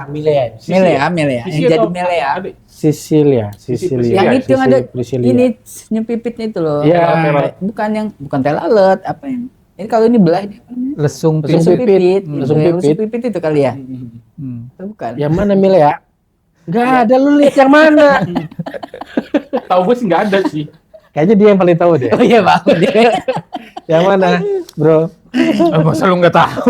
Milea. Yang jadi Milea. Sicilia. Yang itu yang ada Priscilia. ini senyum pipitnya itu loh. Iya. Bukan telalet, apa yang ini kalau ini belah ini apa namanya? Lesung Lesung pipit. Lesung Lesung pipit. pipit itu kali ya. Itu bukan. Yang mana Milea? Nggak ada, lu lihat yang mana? Tahu gue sih nggak ada sih. Kayaknya dia yang paling tahu deh. Oh iya Bang. Yang mana, bro? masa lu nggak tahu?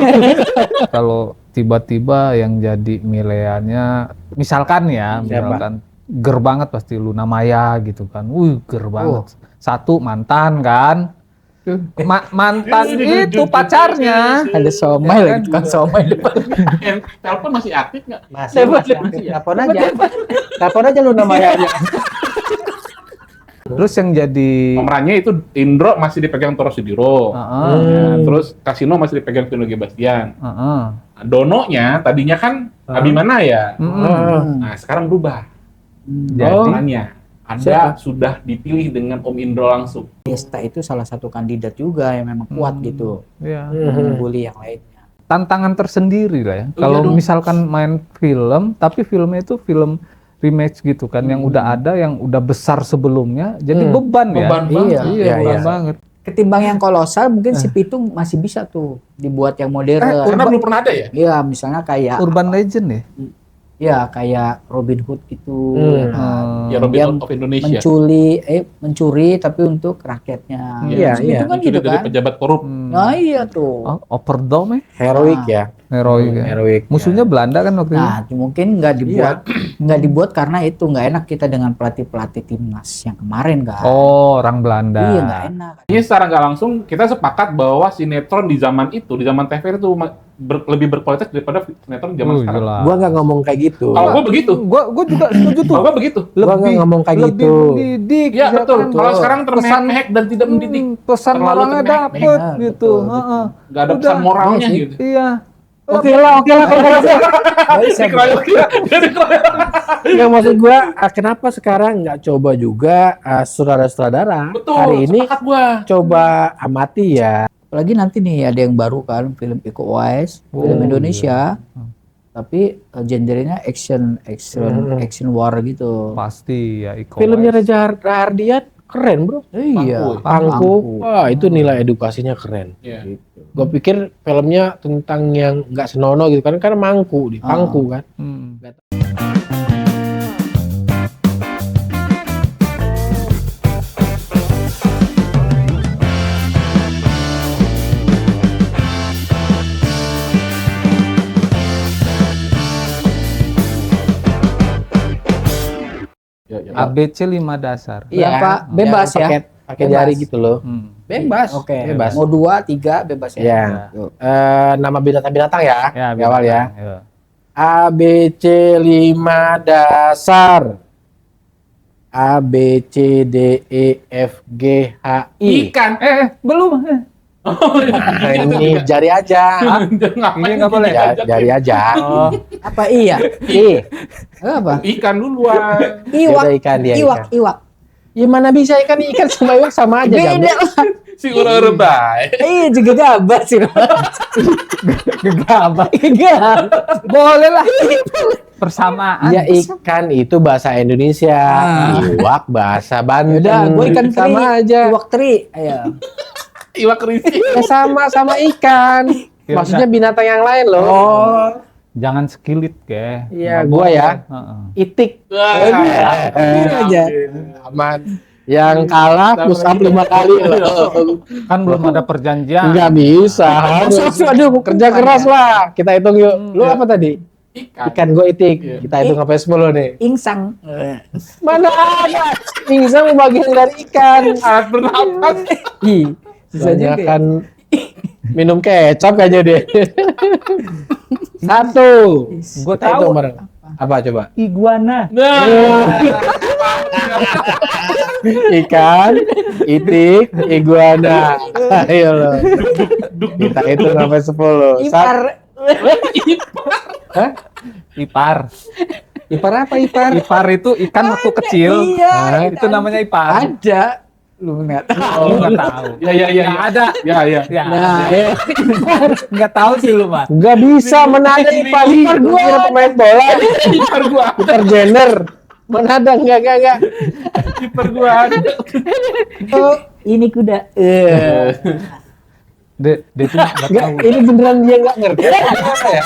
Kalau tiba-tiba yang jadi Mileanya, misalkan ger banget pasti Luna Maya gitu kan. Ger banget. Satu mantan kan. Mantan itu pacarnya. Ada somai lagi tukang somai depan. Telepon masih aktif nggak? Masih ya. Telepon aja lu namanya aja. Terus yang jadi Pemerannya itu Indro masih dipegang Toro Sudiro. Terus Kasino masih dipegang Vino G. Bastian. Nah, Dononya tadinya kan Abimana. Nah, sekarang berubah. Pemerannya ada sudah dipilih dengan Om Indro langsung. Desta itu salah satu kandidat juga yang memang kuat gitu. Iya. Mengungguli yang lainnya. Tantangan tersendiri lah ya. Kalau misalkan main film, tapi filmnya itu film remake gitu kan, yang udah ada, yang udah besar sebelumnya, jadi beban ya. Beban banget. Beban banget. Ketimbang yang kolosal, mungkin si Pitung masih bisa tuh dibuat yang modern. Karena belum pernah ada ya? Iya, misalnya kayak Urban Legend ya. ya kayak Robin Hood gitu. Ya Robin Hood of Indonesia. Mencuri tapi untuk rakyatnya. Iya. Itu kan gitu Dari kan. pejabat korup. Nah iya tuh. Overdome Heroik ya. Heroik ya. Musuhnya Belanda kan waktu itu. Nah, mungkin nggak dibuat karena itu nggak enak kita dengan pelatih timnas yang kemarin kan. Oh, orang Belanda. Iya, nggak enak. Ini secara nggak langsung kita sepakat bahwa sinetron di zaman itu, di zaman TVRI itu lebih berkualitas daripada sinetron di zaman sekarang. Jelas. Gua nggak ngomong kayak gitu. Kalau gua begitu. Gua juga setuju tuh. Kalau gua begitu. Gua nggak ngomong kayak lebih gitu. mendidik. Ya betul. kan? Kalau sekarang termehek dan tidak mendidik. Pesan Terlalu moralnya termehek. dapet gitu. Betul. Nggak ada pesan moralnya gitu. Iya. Oke lah. Yang maksud gua, kenapa sekarang nggak coba juga saudara-saudara Betul. hari ini Sepakat gua. coba amati ya. Apalagi nanti nih ada yang baru kan, film Iko Uwais, film Indonesia. Tapi genrenya action war gitu. Pasti ya Iko Filmnya Uwais. Reza Rahardian keren bro. Iya. Pangku. Wah itu nilai edukasinya keren. Iya. Gue pikir filmnya tentang yang nggak senonoh gitu kan, karena mangku di pangku kan. ABC 5 dasar. Iya Pak, bebas ya. Pakai Bebas. jari gitu loh. Bebas. Oke. Bebas. Mau 2, 3 bebas ya. Ya. Yuk. Nama binatang-binatang ya, Ya, di awal ya. Iya. A B C 5 dasar. A B C D E F G H I. Ikan. Belum. Nah, ini jari aja. Ngapain nggak boleh. Jari aja. Oh, Apa iya? I. Apa? Ikan duluan. Iwak. Dia ikan, dia Iwak. Ya mana bisa ikan sama iwak sama aja Beda Gabus. lah. Si urang baik. Iya juga gabah sih. gegabah. Gabah. Boleh lah. Persamaan. Ya ikan itu bahasa Indonesia. Iwak bahasa Banten. Udah, gue ikan teri. sama aja. Iwak teri. Ayo. Iwak kerisi. Ya sama ikan. Ya Maksudnya binatang yang lain loh. Oh. Jangan sekilit ke. Iya, Nggak gua boleh. ya. Heeh. Itik. aja. Aman. Yang kalah push up 5 kali loh. Kan belum ada perjanjian. Enggak bisa. Harus. Aduh, Kerja keras lah. Kita hitung yuk. Lu apa tadi? Ikan. Ikan gue itik. Kita hitung sampai 10 nih. Insang. Mana ada? Insang bagian dari ikan. Alat bernapas. Ih, bisa juga. Banyak kan minum kecap kayaknya deh. 1. Gue Kita tahu. hitung bareng. Apa coba? Iguana. Nah. Ikan, itik, iguana. Ayo lo. Kita hitung sampai 10. Ipar. Hah? Ipar. Ipar apa ipar? Ipar itu ikan waktu kecil. Iya. Hah? Itu namanya ipar. Ada. Lu nggak Lu tahu. nggak tahu. Ya. Nggak ada. Ya. Ya. Nah, Nggak tahu sih lu, Mas. Nggak bisa, mana ada di pagi. Gua kira pemain bola. Kiper gua. Peter Jenner. Mana ada, enggak. Kiper gua ada. oh, ini kuda. Dia tuh nggak Enggak, tahu. ini beneran dia nggak ngerti. Apa ya?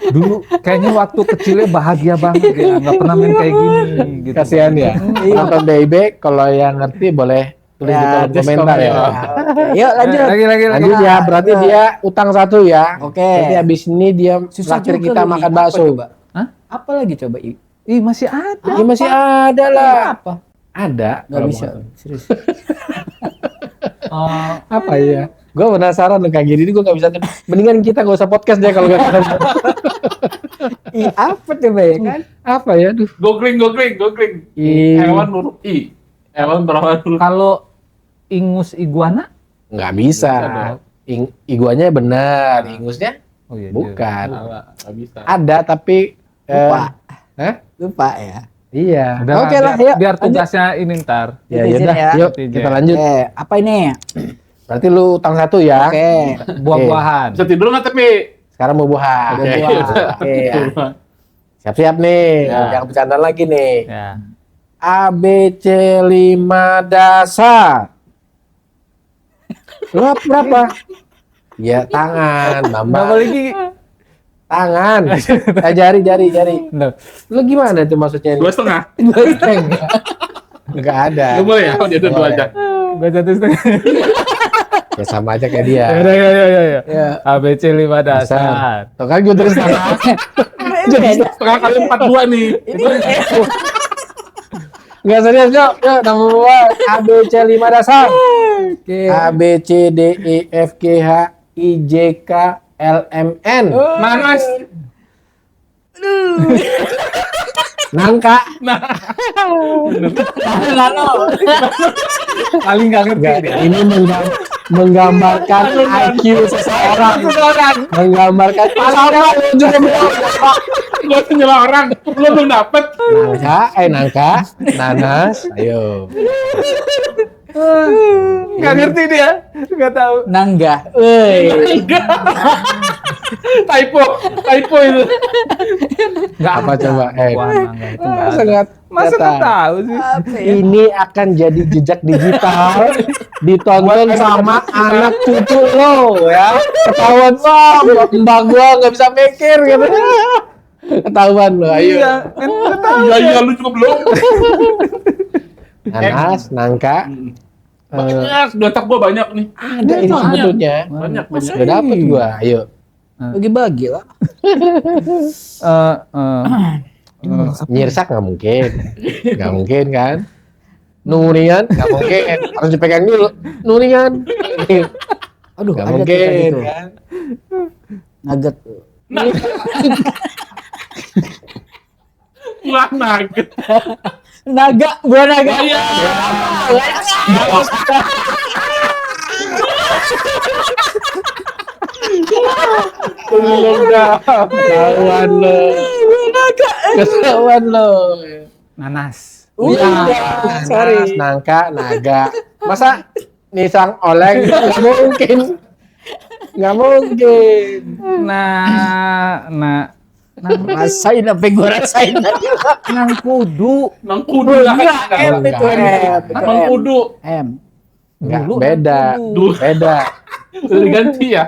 Dulu kayaknya waktu kecilnya bahagia banget dia, nggak pernah main kayak gini. Gitu. Kasihan ya. Nonton DIB, kalau yang ngerti boleh tulis di kolom just komentar ya. komen. Oke, yuk lanjut. Lagi. Lanjut ya, berarti dia utang 1 ya. Oke. Berarti habis ini dia Susah traktir juga kita lu, Ih. makan Apa bakso. coba? Hah? Apa lagi coba? Ih, masih ada. Ya masih ada lah. Apa? Ada. Nggak kalau bisa. mau. Serius. Apa ya? Gue penasaran kayak gini, gue nggak bisa. Mendingan kita nggak usah podcast deh kalau nggak ketemu. Apa coba ya kan? Apa ya? Duh. Googling. Hewan huruf I. Hewan berawan huruf Kalau ingus iguana? Nggak bisa. Iguanya benar, ingusnya Oh iya. bukan. nggak bisa. Ada tapi Lupa. Hah? Lupa ya. Iya. Oke lah, yuk, Biar lanjut. tugasnya ini ntar. Ya Netizen yaudah, ya. yuk Netizen. kita lanjut. Apa ini? Berarti lu utang 1 ya. Oke. Buah-buahan. Bisa tidur nggak tapi? Sekarang mau buah. Oke. Oke. Siap-siap nih. Ya. Yang bercanda lagi nih. Ya. ABC 5 dasar. Lu berapa? Ya tangan, Berapa Mama. lagi? Tangan. Jari. Loh, Lu gimana tuh maksudnya? 2,5. Enggak ada. Lu boleh ya? Dia tuh 2 Boleh. aja. gua 1,5. Ya sama aja kayak dia. Ya. Ya. ABC 5 dasar. Tuh kan gue terus sama. Setengah kali 42 nih. Enggak serius, yuk. Yuk, nama gua ABC 5 dasar. Oke. A B C D E F G H I J K L M N. Nanas. Nangka. Paling nggak ngerti Enggak, dia. ini menggambarkan IQ seseorang. Menggambarkan sama lu juga belum. Gua tuh nyela orang. Lu belum dapet. Nangka, nanas, ayo. Nggak ngerti dia. Nggak tahu. Nangga. Typo itu. Nggak Apa ada. coba? Wah, nggak, itu nggak ada. Sangat Masa nyata. nggak tahu sih? Apa ya? Ini akan jadi jejak digital ditonton sama anak cucu lo ya. Ketahuan wah, mbak gua nggak bisa mikir gitu. Ketahuan lo, ayo. Iya, kan nggak tahu. Iya, lu juga belum. Nanas, nangka, Banyak, di otak gua banyak nih. ada institutnya. Banyak. Udah dapet gua, ayo. Bagi-bagi lah. Nyirsak nggak mungkin kan? Nurian nggak mungkin, harus dipegang dulu. Nurian, Aduh, nggak ada tuh mungkin tadi tuh. kan? Nugget. Wah, nugget. Naga, buah naga. Iya. Ketahuan lo, ketahuan lo. Nanas. Udah, Nanas, nangka, naga. Masa nisang oleng nggak mungkin. Nah, Rasain apa yang gua rasain tadi. nang kudu. Nang kudu lah. M itu M. Nang kudu. M. Nggak, Dulu beda, Dulu. beda. Udah diganti ya?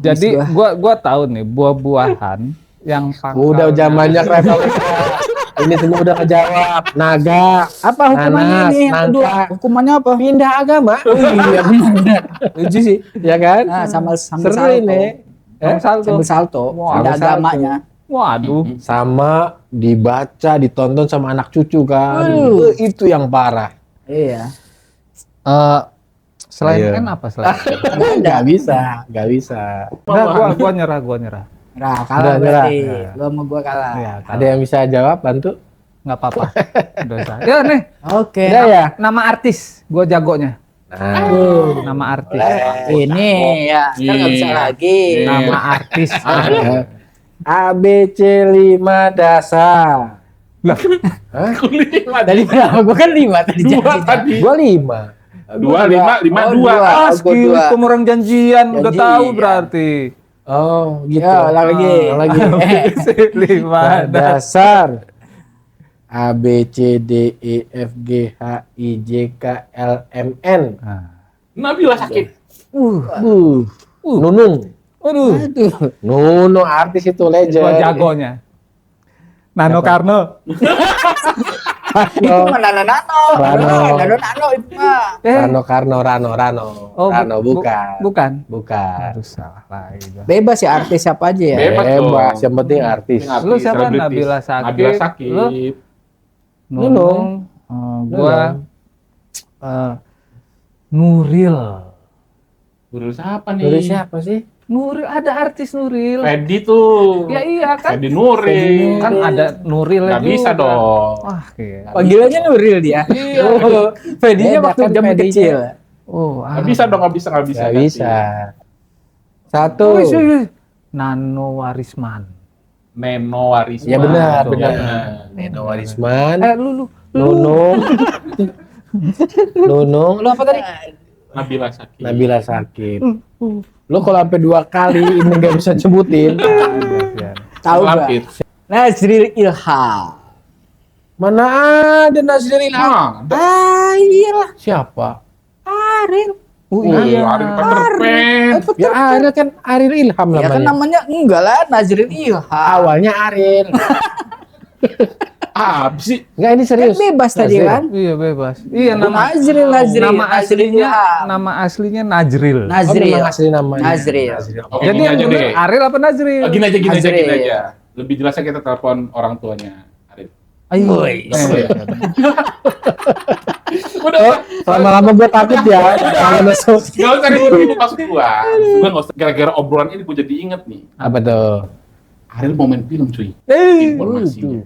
Jadi gua tahu nih buah-buahan yang Udah pangkalnya- zamannya retorika. Ini semua udah kejawab. Naga, Apa hukumannya nanas, ini? Yang kedua, nangka. hukumannya apa? Pindah agama. Oh iya benar. Lucu sih. Ya kan? Nah, sambil Seru salto. ini. Salto. Sambil salto. Wah, Ada sambil salto. agamanya. Waduh. Sama dibaca, ditonton sama anak cucu kan. Waduh. Itu yang parah. Iya. Selain Ayo. N apa selain? Nggak bisa, nggak bisa. Udah, gua nyerah. Nah, Udah, kalah nyerah. berarti. Nah. Lu sama gua kalah. Iya, Ada yang bisa jawab, bantu? nggak apa-apa. Udah sah. Ya nih, Oke. Udah ya? nama artis gua jagonya. Nah, Nama artis. Ini ya, sekarang nggak bisa Iya. lagi. Nama artis. A B C 5 dasar. Aku 5. Tadi berapa? Gua kan 5 tadi. 2 janjinya. tadi. Gua 5. 2, 5, 5, Oh, 2. dua. Ah, Gua skill dua. orang janjian, udah Janji, tahu ya. berarti. Oh, gitu. Ya, ulang lagi. Lagi. 5. Dasar A B C D E F G H I J K L M N. Nabila sakit. Nunung. Waduh, Aduh. Nunung artis itu legend. gua jagonya. Nano Karno. Itu mah nano. Rano. Nano itu mah. Rano Karno, Rano. Oh, Rano bukan. Bukan. Bukan. Aduh, salah lagi gua. Bebas ya artis siapa aja ya. Bebas dong. Bebas, yang penting artis. Yang Lu siapa? selebritis. Nabila Sakib. Nabila Sakib. Lu? Nunung. Gua Nuril. Nuril siapa nih? Nuril siapa sih? Nuril, ada artis Nuril. Fedi tuh. Ya iya kan. Fedi Nuril. Kan ada Nuril Nggak bisa dong. Wah, gila. Panggilannya Nuril dia. Iya. Oh, Fedinya Beda waktu kan zaman Fedinya. kecil. Oh, Nggak bisa dong, nggak bisa. Gak bisa. Satu. Nano Warisman. Neno Warisman. Ya benar, Tuh. benar. Benar. Neno Warisman. Lu. Nunung. Nunung. Lu apa tadi? Nabila Sakib. Nabila Sakib. Lu kalau sampai 2 kali ini nggak bisa sebutin. Tahu gak? Lampir. Nazril Ilham. Mana ada Nazril Ilham? Ada. Ah, iyalah. Siapa? Ariel. Oh Iya, Ariel Peter Pan. Ya Ariel kan Ariel Ilham Ya kan namanya. namanya enggak lah Nazril Ilham. Awalnya Ariel. Apa sih? Enggak ini Kan serius. bebas tadi Nazril. kan? Iya bebas. Iya Nazril. nama aslinya Ilham. nama aslinya Najril. Oh, Nazril. memang asli namanya. Nazril. Oke, Jadi gini yang aja bener deh. Ariel apa Najril? Oh, gini aja. Nazril. Lebih jelasnya kita telepon orang tuanya. Ariel. Ayo. Woi. Udah. Lama-lama gue takut ya. Kalau masuk. Gak usah ribut maksud gua. Gua nggak usah. Gara-gara obrolan ini gua jadi inget nih. Apa tuh? Ariel mau main film cuy. Eh, Informasinya.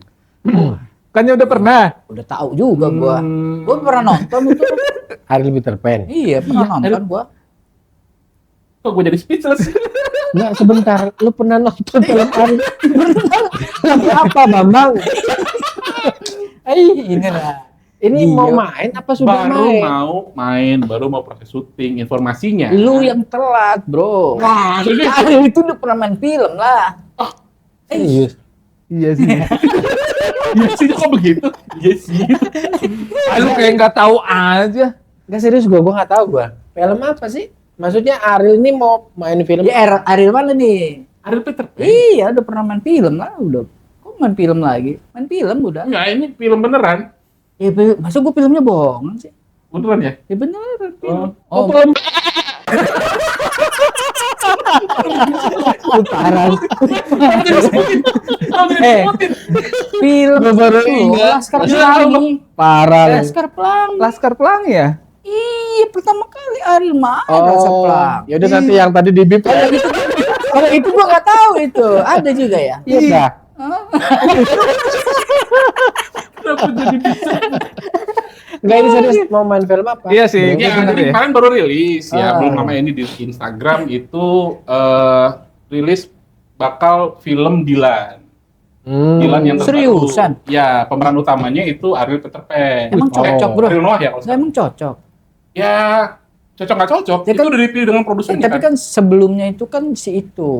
Bukannya udah pernah? Udah tahu juga gua. Gua pernah nonton itu. Ariel Peter Pan. Iya, pernah nonton gua. Kok gua jadi speechless? Enggak sebentar. Lu pernah nonton film Ariel? Lagi apa Bambang? Ini lah. Ini Iya. mau main apa sudah Baru main? mau main, baru mau proses syuting. Informasinya. Lu yang telat, Bro. Wah, jadi Ariel itu udah pernah main film lah. Serius. Iya sih. iya sih kok begitu? Iya sih. Lu kayak nggak tahu aja. Enggak serius gua nggak tahu gua. Film apa sih? Maksudnya Ariel ini mau main film? Ya Ariel mana nih? Ariel Peter Pan. Iya, udah pernah main film lah, udah. Kok main film lagi? Main film udah. Enggak, ini film beneran. Ya, masa gua filmnya bohongan sih? Beneran ya? Ya beneran film. Oh, film. Parah. Film Gua baru itu, ingat. Laskar Pelangi. Parah. lu. Laskar Pelangi. Laskar Pelangi ya? Iya, pertama kali Ariel main Laskar Oh, Pelangi. ya udah nanti yang tadi di bip. Kalau itu gua nggak tahu itu. Ada juga ya? Iya dah. Enggak ini serius mau main film apa? Iya sih. Ya, bener jadi ya. kemarin baru rilis ya, Ah. belum lama ini di Instagram itu rilis bakal film Dilan. Dilan yang terbaru. Seriusan? Ya, pemeran utamanya itu Ariel Peter Pan. Emang cocok, Bro? Ariel Noah ya kalau Nggak, emang cocok. Ya, cocok nggak cocok. Ya itu kan- udah dipilih dengan produsernya Tapi kan sebelumnya itu kan si itu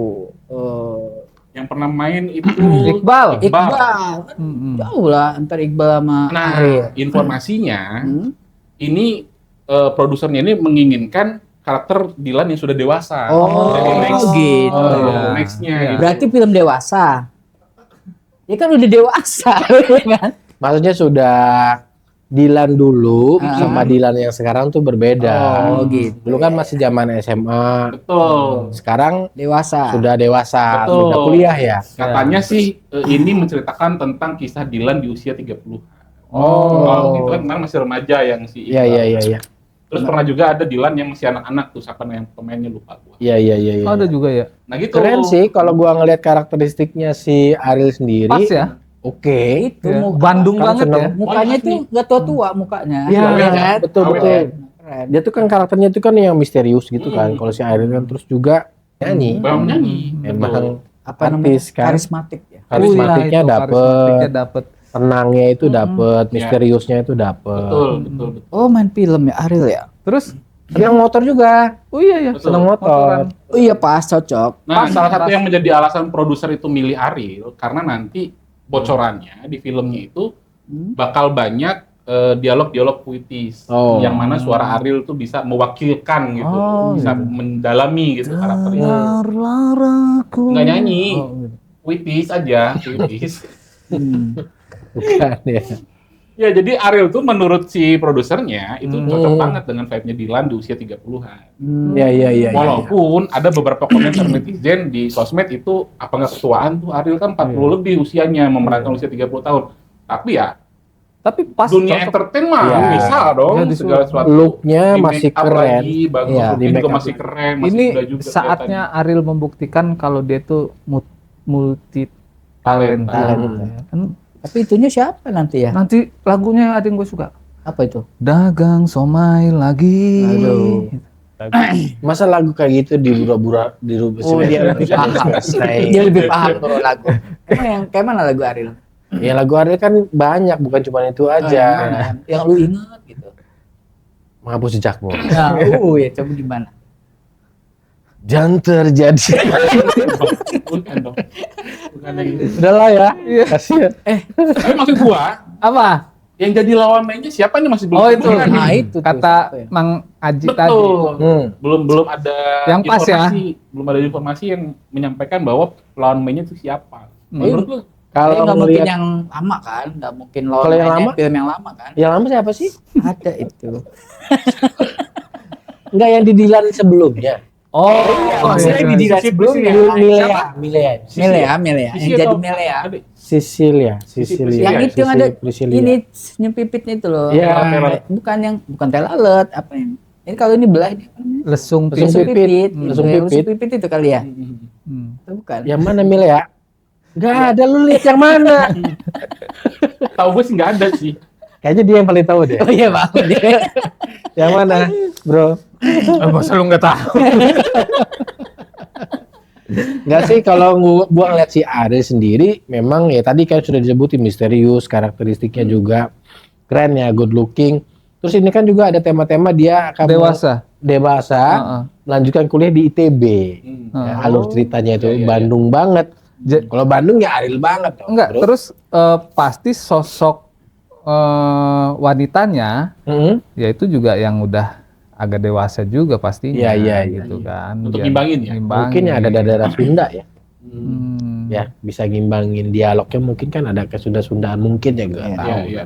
yang pernah main itu Iqbal. Iqbal. Mm-mm. Jauh lah antar Iqbal sama Nah, Ariel. informasinya Hmm? ini produsernya ini menginginkan karakter Dilan yang sudah dewasa. Oh, Jadi next, gitu. ya. Nextnya. Ya. gitu. Berarti film dewasa. Ya kan udah dewasa, kan? Maksudnya sudah Dilan dulu Ah. sama Dilan yang sekarang tuh berbeda. Oh, gitu. Dulu kan masih zaman SMA. Betul. Sekarang Dewasa. sudah dewasa, Betul. sudah kuliah ya. Katanya sih ini menceritakan tentang kisah Dilan di usia 30. Oh. Kalau itu kan memang masih remaja yang si Iya Iqbal. iya iya iya. Terus pernah juga ada Dilan yang masih anak-anak tuh, siapa yang pemainnya lupa gua. Iya iya iya. iya. Oh, ada juga ya. Nah gitu. Keren sih kalau gua ngelihat karakteristiknya si Ariel sendiri. Pas ya. Oke. Itu Ya. muka- Bandung kan banget seneng. ya. mukanya Wah, tuh nggak tua-tua mukanya. Iya, Keren. betul Awet betul. ya. Keren. Dia tuh kan karakternya itu kan yang misterius gitu kan. Kalau si Ariel kan terus juga nyanyi. Bang nyanyi. Emang Apa namanya? artis kan. Karismatik ya. Karismatiknya Wih, lah itu, dapet. karismatiknya dapet. tenangnya itu dapet, misteriusnya itu dapet. Betul. Oh, main film ya Ariel ya. Terus Senang motor juga. oh iya ya, Betul. Senang motor. Oh iya pas cocok. Nah, salah satu yang menjadi alasan produser itu milih Ariel karena nanti bocorannya di filmnya itu bakal banyak dialog-dialog puitis Oh. yang mana suara Ariel tuh bisa mewakilkan gitu, bisa mendalami gitu karakternya. Nggak nyanyi, puitis aja, puitis. Bukan ya. Ya, jadi Ariel tuh menurut si produsernya itu cocok banget dengan vibe-nya Dilan di usia 30-an. Iya. Walaupun ada beberapa komentar netizen di sosmed itu apa nggak ketuaan tuh, Ariel kan 40 lebih usianya memerankan usia 30 tahun. Tapi ya tapi pas dunia cocok. entertain mah Iya. bisa dong Ya, segala sesuatu. Look-nya Di masih make up keren. lagi, bagus, Iya, look-nya di juga make up masih keren, masih Ini muda juga saatnya Ariel membuktikan kalau dia tuh multi talenta. Talenta. Kan Tapi itunya siapa nanti ya? nanti lagunya ada yang gue suka. Apa itu? Dagang somai lagi. Aduh. Masa lagu kayak gitu dirubah Oh, dia lebih paham. Dia lebih paham kalau lagu. Emang yang kayak mana lagu Ariel? Ya lagu Ariel kan banyak, bukan cuma itu aja. Yang lu ingat gitu. Menghapus jejakmu. Nah, ya coba gimana? Jangan terjadi. Bukan dong. Bukan yang gitu. Udahlah ya. Kasihan. Tapi maksud gua, Apa? yang jadi lawan mainnya siapa nih masih belum Oh itu. keluar nih. Nah, itu tuh, kata siapa ya? Mang Aji tadi. Betul. Belum ada Yang pas ya? belum ada informasi yang menyampaikan bahwa lawan mainnya itu siapa. Menurut lu? Kalau Nggak mungkin ngelihat yang lama kan? Nggak mungkin lawan Kalau yang mainnya lama? film yang lama kan? yang lama siapa sih? Ada itu. Enggak, yang di Dilan sebelumnya. maksudnya iya. di Dilan sebelumnya. Milea. Milea. Sisi Yang jadi atau- Milea. Ada. Sisilia. Yang itu yang ada Priscilia. ini senyum pipitnya itu loh. Iya. Bukan telalet, apa yang? Ini kalau ini belah ini apa namanya? Lesung Lesung pisau. pipit. Lesung Lesung pipit. pipit itu kali ya? Hmm. Itu bukan. Yang mana Milea? Enggak ada, lu lihat yang mana? Tahu gue sih nggak ada sih. Kayaknya dia yang paling tahu deh. Oh iya bang. Yang mana, bro? Masa lu nggak tahu? Enggak sih, kalau gua ngeliat si Ariel sendiri, memang ya tadi kan sudah disebutin misterius, karakteristiknya juga keren ya, good looking. Terus ini kan juga ada tema-tema dia akan dewasa, melanjutkan kuliah di ITB. Ya, alur ceritanya itu Bandung banget. Kalau Bandung ya Ariel banget dong, Enggak, bro. terus pasti sosok wanitanya ya itu juga yang udah agak dewasa juga pastinya. Iya, gitu kan. Untuk Biar ngimbangin ya? Mungkin ya ada daerah Sunda ya. Hmm. Ya, bisa ngimbangin dialognya, mungkin kan ada kesunda-sundaan mungkin ya, gue tahu. Iya.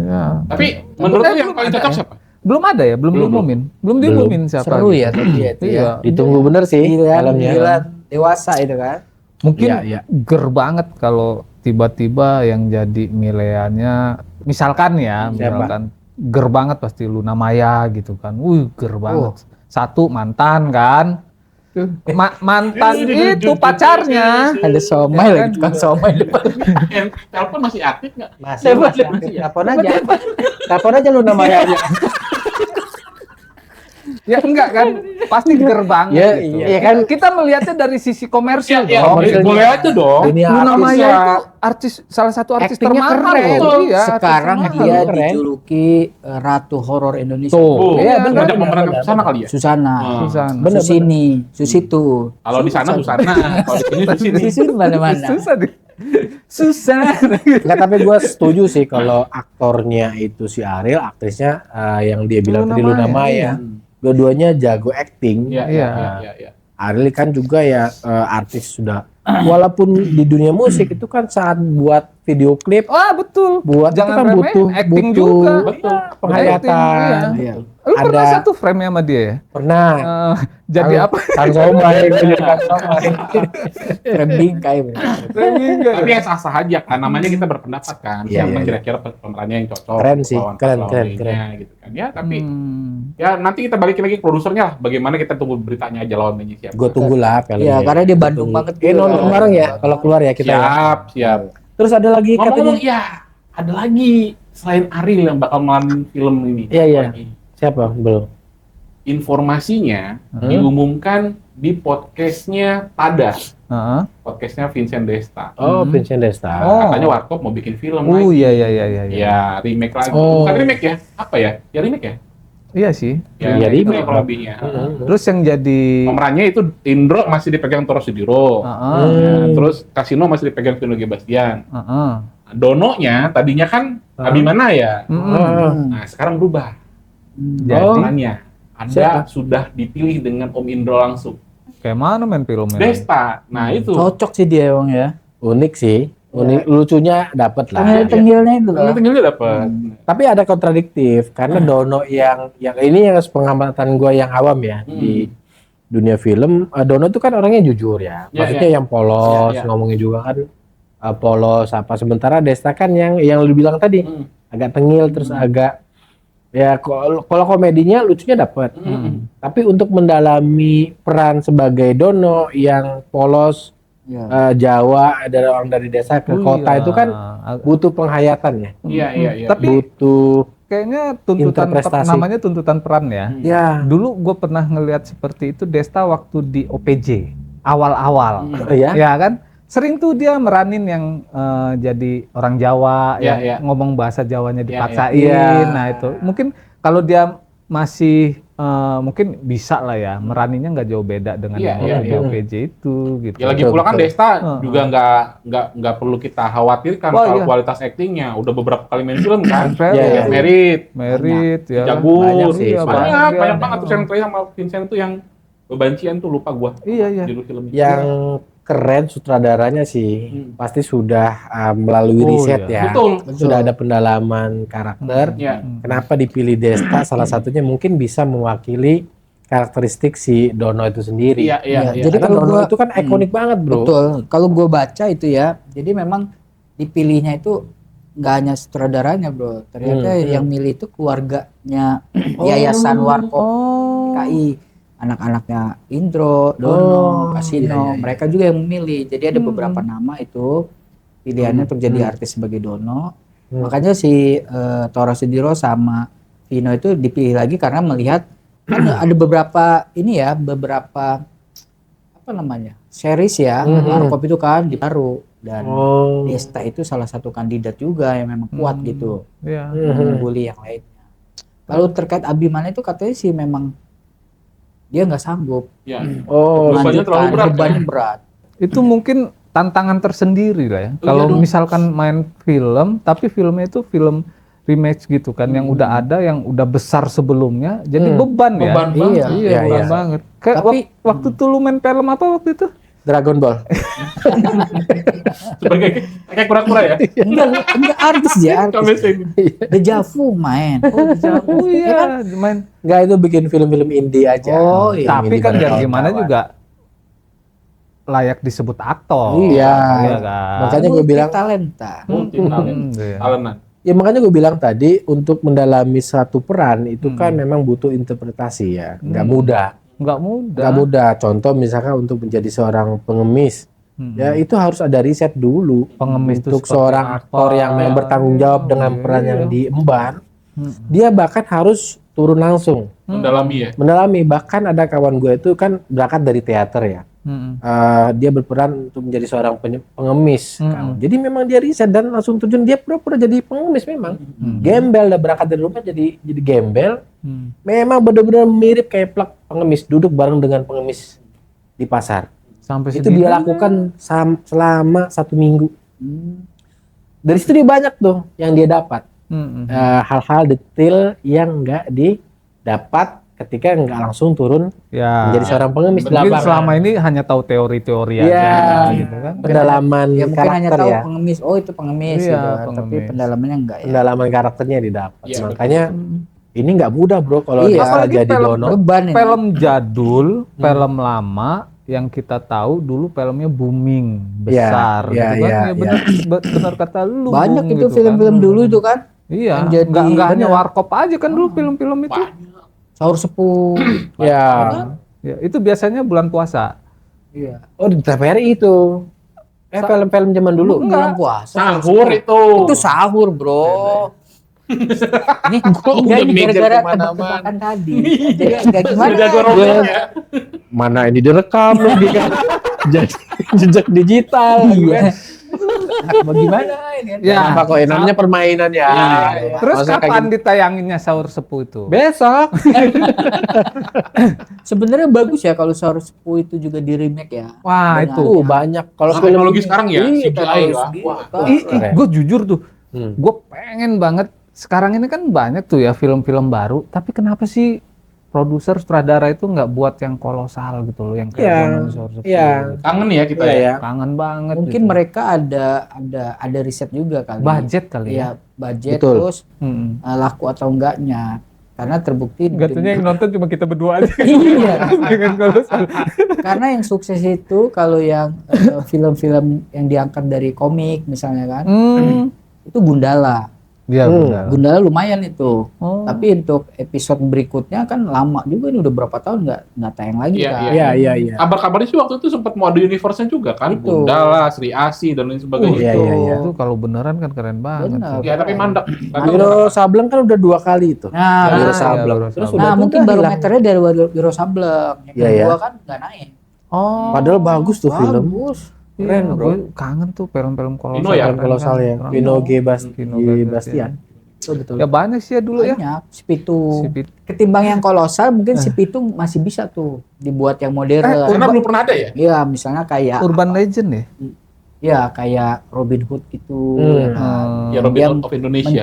Ya. Tapi menurut lu yang paling cocok siapa? Belum ada ya, belum diumumin. Belum diumumin siapa. Seru gitu. ya tapi ya itu ya. Iya. Ditunggu bener sih filmnya. Gila dewasa itu kan. Mungkin Iya. ger banget kalau tiba-tiba yang jadi mileanya misalkan ya, misalkan ger banget pasti Luna Maya gitu kan. Ger banget. Satu mantan kan. Mantan itu pacarnya. Ada somai lagi tukang somai depan. Yang telepon masih aktif nggak? Masih telepon aja. Telepon aja lu namanya aja. Ya enggak kan, pasti ger banget Ya, gitu. iya kan. Kita melihatnya dari sisi komersial Ya, dong. boleh aja dong. Dunia Luna artis Maya ya. itu artis, salah satu artis Actingnya termahal keren. loh. Iya, artis Sekarang termahal. dia Keren. dijuluki Ratu Horor Indonesia. Tuh. Iya, benar. Ada memerankan sana kali ya? Susana, Susan. Bener, Susini, Susitu. Kalau di sana Susana, kalau di sini Susini. Susi mana-mana. Susah deh. Susah. Enggak, tapi gue setuju sih kalau aktornya itu si Ariel, aktrisnya yang dia bilang Luna tadi Luna Maya. Maya. Dua-duanya jago acting. Iya, Iya. iya. Ariel kan juga ya artis sudah, walaupun di dunia musik itu kan saat buat video klip, Wah, betul. buat Jangan itu kan remeh, butuh acting butuh juga. Betul. penghayatan. Iya. Lu pernah Ada- satu frame sama dia ya? Pernah. Jadi apa? Kang Somai, gue jadi Kang Somai. Trending kayak Tapi yang sah-sah aja kan, namanya kita berpendapat kan, Iya, siapa iya. kira-kira pemerannya yang cocok. Keren sih, lawan- keren, lawan keren, mainnya gitu kan. Ya, tapi Hmm. ya nanti kita balikin lagi ke produsernya lah. Bagaimana kita tunggu beritanya aja lawan mainnya siapa. Gue tunggu lah filmnya. Iya, karena dia Bandung banget. Nonton bareng ya kalau keluar ya kita. Ya. Siap. Terus ada lagi Ngomong-ngomong, katanya. ya ada lagi selain Ariel yang bakal melanin film ini. Iya, iya. Lagi. Siapa? Belum. informasinya diumumkan di podcastnya Tada, Heeh. podcastnya Vincent Desta. Oh, Vincent Desta. Oh. Katanya Warkop mau bikin film Oh lagi. iya iya iya iya. Ya, remake lagi. Oh. Bukan remake ya? Apa ya? Ya remake ya? Iya sih. Ya, Iya, itu remake. kurang lebihnya. Terus yang jadi Pemerannya itu Indro masih dipegang Toro Sudiro. Heeh. Ya, terus Kasino masih dipegang Vino G. Bastian. Heeh. Dononya tadinya kan Abimana ya. Mm-mm. Nah, sekarang berubah. Jadi Pemerannya ada sudah dipilih dengan Om Indro langsung. kayak mana main filmnya? Desta. Nah, itu. Cocok sih dia emang ya. Unik sih. Unik, lucunya dapet lah. Tengil-tengilnya itu loh. Tinggalnya dapat. Tapi ada kontradiktif karena Dono yang ini yang pengamatan gue yang awam ya di dunia film. Dono itu kan orangnya jujur ya. Ya, Maksudnya yang polos, Ya, ya. ngomongnya juga kan polos apa. Sementara Desta kan yang lu bilang tadi agak tengil terus agak ya kalau komedinya lucunya dapet. Tapi untuk mendalami peran sebagai Dono yang polos Ya. Jawa dari orang dari desa ke Oh, kota iya. itu kan butuh penghayatan ya. Iya, iya, iya. Tapi Butuh kayaknya tuntutan interpretasi. namanya tuntutan peran ya. ya. Dulu gue pernah ngelihat seperti itu Desta waktu di OPJ awal-awal. Ya. Ya kan? Sering tuh dia meranin yang jadi orang Jawa Ya, yang ya. ngomong bahasa Jawanya Ya, dipaksain. ya. Nah, itu mungkin kalau dia masih mungkin bisa lah ya meraninya nggak jauh beda dengan Iya, yang iya, waktu di iya. OPJ itu gitu. Ya lagi Betul, pula kan betul. Desta juga nggak perlu kita khawatirkan Wah, kalau iya. kualitas aktingnya. Udah beberapa kali main film kan. Film, Iya, iya. Merit, ya. Jagur, Banyak sih, Iya, banyak banyak. banget. Terus yang terakhir sama Vincent tuh yang Bebancian tuh lupa gua. Iya, iya. Judul filmnya. Yang keren sutradaranya sih pasti sudah melalui Oh, riset iya. ya. Betul. Sudah ada pendalaman karakter. Ya. Kenapa dipilih Desta? Salah satunya mungkin bisa mewakili karakteristik si Dono itu sendiri. Iya, iya, Iya, iya. jadi Karena kalau Dono gua- itu kan ikonik banget, Bro. Betul. Kalau gue baca itu ya, jadi memang dipilihnya itu nggak hanya sutradaranya, bro. Ternyata yang milih itu keluarganya Yayasan Warkop KI, anak-anaknya Indro, Dono, Kasino. Mereka juga yang memilih. Jadi ada beberapa nama itu pilihannya untuk jadi artis sebagai Dono. Makanya si Toro Sudiro sama Vino itu dipilih lagi karena melihat kan ada beberapa ini ya, beberapa apa namanya series ya, Warkop itu kan baru dan Oh. Desta itu salah satu kandidat juga yang memang kuat gitu, Iya. mengungguli yang lainnya. Kalau terkait Abimana itu katanya sih memang dia nggak sanggup, Ya. Oh, Bebannya terlalu berat, bebannya berat. Itu mungkin tantangan tersendiri lah ya. Kalau misalkan main film, tapi filmnya itu film remake gitu kan, yang udah ada, yang udah besar sebelumnya, jadi beban ya. Beban banget. Iya. Iya, Iya, beban iya. banget. Kayak Tapi- waktu tuh lu main film apa waktu itu? Dragon Ball. Sebagai kayak kura-kura ya. Enggak artis dia, artis. Kamesin. Dejavu main. Oh iya, main. Enggak, itu bikin film-film indie aja. Oh, iya. Tapi Indie kan pada biar gimana kawan-kawan. juga layak disebut aktor. Iya. Iya kan. Makanya gue bilang, talenta. Multi talent. Iya. Talentan. ya makanya gue bilang tadi untuk mendalami satu peran itu kan memang butuh interpretasi ya. Nggak mudah. Nggak mudah. Nggak mudah. Contoh misalkan untuk menjadi seorang pengemis, ya itu harus ada riset dulu. Pengemis itu untuk seperti seorang apa? aktor yang memang bertanggung jawab dengan peran yang diemban, dia bahkan harus turun langsung Mendalami ya. mendalami. Bahkan ada kawan gue itu kan berangkat dari teater ya. Dia berperan untuk menjadi seorang pengemis. Jadi memang dia riset dan langsung terjun, dia pura-pura jadi pengemis memang. Gembel, udah berangkat dari rumah jadi gembel. Memang benar-benar mirip kayak plak pengemis, duduk bareng dengan pengemis di pasar. Sampai Itu dia lakukan selama 1 minggu. Dari situ dia banyak tuh yang dia dapat. Hal-hal detail yang nggak didapat ketika nggak langsung turun ya. menjadi seorang pengemis di Mungkin lapangan. selama ini hanya tahu teori-teori Iya. aja gitu kan. Pendalaman Ya mungkin hanya karakter tahu ya. pengemis, oh itu pengemis Iya, gitu kan. Tapi pengemis. pendalamannya enggak ya. Pendalaman karakternya didapat. Iya, Makanya ini nggak mudah, Bro, kalau Iya. dia Apalagi jadi film- Dono. Beban ini. Film jadul, film lama yang kita tahu dulu filmnya booming besar Iya, gitu kan. iya, Ya, benar kata lu. Banyak Bung, itu gitu film-film kan. dulu itu kan. Iya, yang jadi- nggak hanya benar. warkop aja kan dulu film-film itu. Sahur sepuh. Ya. Ya, itu biasanya bulan puasa. Iya. Oh, di TVRI itu. Film-film zaman dulu. Bulan puasa. Sahur itu. Itu sahur, Bro. Ini Gua enggak udah ini mikir gara-gara kemana-mana. tebak-tebakan tadi. Jadi enggak gimana? Sudah jago robot ya. Mana ini direkam lagi kan. Jadi jejak digital lagi kan. Bagaimana ini? Ya. Apa kok namanya permainan ya. Terus Masa kayak kapan gitu? ditayanginnya Sahur Sepuh itu? Besok. Sebenarnya bagus ya kalau Sahur Sepuh itu juga di remake ya. Wah, Dengan- itu. Banyak. Kalau Kalau film teknologi sekarang ya, Iya, CGI teknologi lah. gitu. Wah, keren. Gue jujur tuh, Hmm. gue pengen banget. Sekarang ini kan banyak tuh ya film-film baru, tapi kenapa sih produser sutradara itu nggak buat yang kolosal gitu loh, yang kayak Iya, zaman Sahur Sepuh iya. gitu. kangen ya kita Iya ya. ya. Kangen banget. Mungkin gitu. mereka ada riset juga kali. budget kali ya. Iya, budget Betul. terus laku atau enggaknya. Karena terbukti Gatunya yang nonton cuma kita berdua aja. Iya. Dengan kolosal. Karena yang sukses itu kalau yang film-film yang diangkat dari komik misalnya kan, itu Gundala. Iya benar. Gundala lumayan itu. Oh. Tapi untuk episode berikutnya kan lama juga, ini udah berapa tahun nggak tayang lagi Iya, kan. Iya, iya, iya. Kabar-kabarnya sih waktu itu sempat mau ada universe-nya juga kan. Itu. Gundala, Sri Asi dan lain sebagainya. Iya, iya, iya. Itu kalau beneran kan keren banget. Benar. tuh. Ya tapi mandek. Wiro Sableng kan udah 2 kali itu. Nah, Wiro iya, Sableng. Wiro Terus Sableng. udah nah itu mungkin udah barometernya dari Wiro Sableng. Yang Iya, iya. kedua kan nggak naik. Oh. Padahal bagus tuh film. Bagus. Keren, Iya, bro. gue kangen tuh film-film kolosal. Vino ya? keren Kolosal kan. ya. Keren. Vino G. Vino Bastian. Betul betul. Ya banyak sih ya dulu ya. Banyak. Si Pitung. Si Pit- Ketimbang yang kolosal mungkin si Pitung masih bisa tuh dibuat yang modern. Karena belum pernah ada ya? Iya, misalnya kayak Urban Legend ya? ya kayak Robin Hood gitu. Hmm. Ya kan? Ya Robin Dia Hood of Indonesia.